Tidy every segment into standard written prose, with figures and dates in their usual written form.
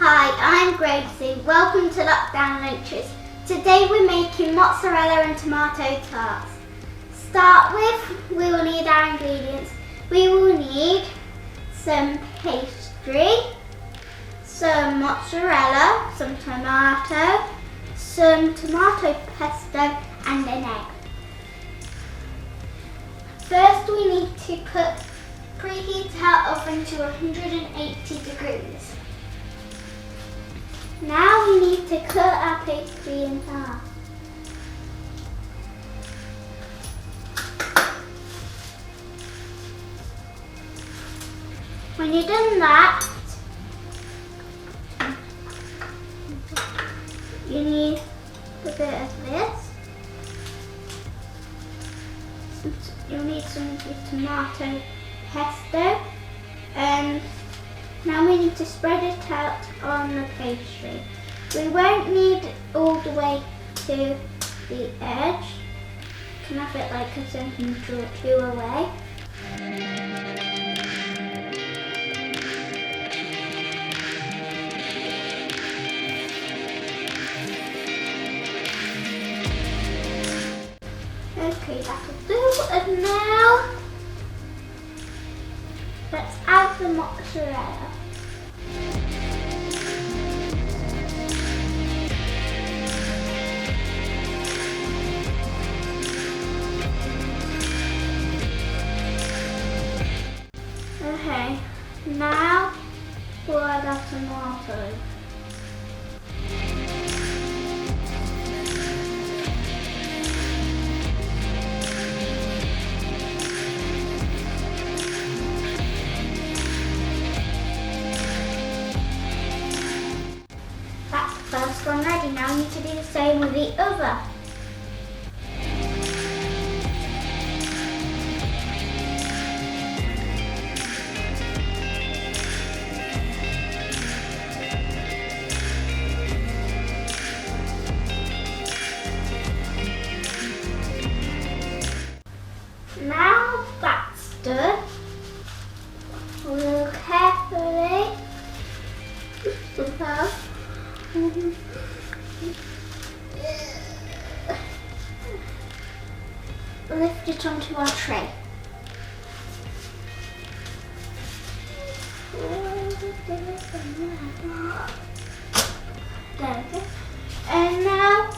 Hi, I'm Gracie. Welcome to Lockdown Lunches. Today we're making mozzarella and tomato tarts. Start with, we will need our ingredients. We will need some pastry, some mozzarella, some tomato, some tomato pesto and an egg. First we need to preheat our oven to 180 degrees. Now we need to cut our pastry in half. When you've done that, you need a bit of this. You'll need some of your tomato pesto, and now we need to spread it out on the pastry. We won't need all the way to the edge. You can have it like a centimetre or two away. Okay, that'll do. And now let's add the mozzarella. Okay, now we'll add our tomatoes. First one ready. Now we need to do the same with the other. Now that's done, we'll carefully lift it onto our tray. There we go. And now,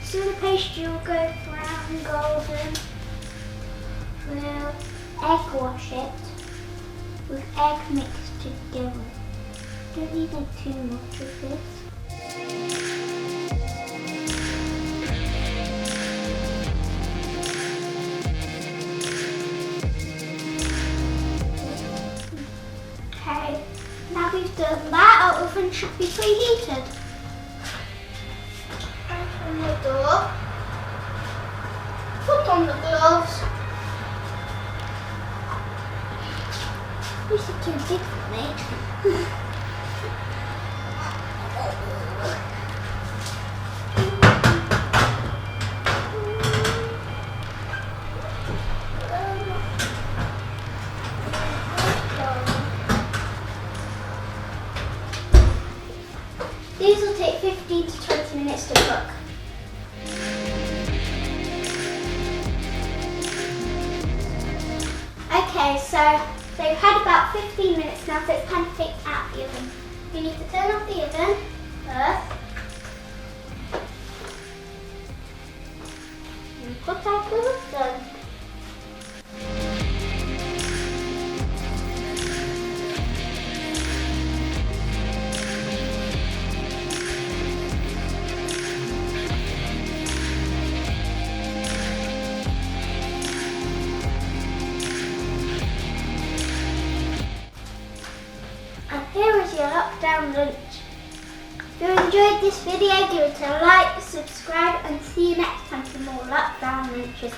so the pastry will go brown and golden. We'll egg wash it with egg mixed together. Don't need too much of this. Okay, now we've done that, our oven should be preheated. Open the door, put on the gloves. These are too big for me. These will take 15 to 20 minutes to cook. Okay, so they've had about 15 minutes now, so it's time to take out the oven. You need to turn off the oven first. And put our gloves on. Here is your lockdown lunch. If you enjoyed this video, give it a like, subscribe and see you next time for more lockdown lunches.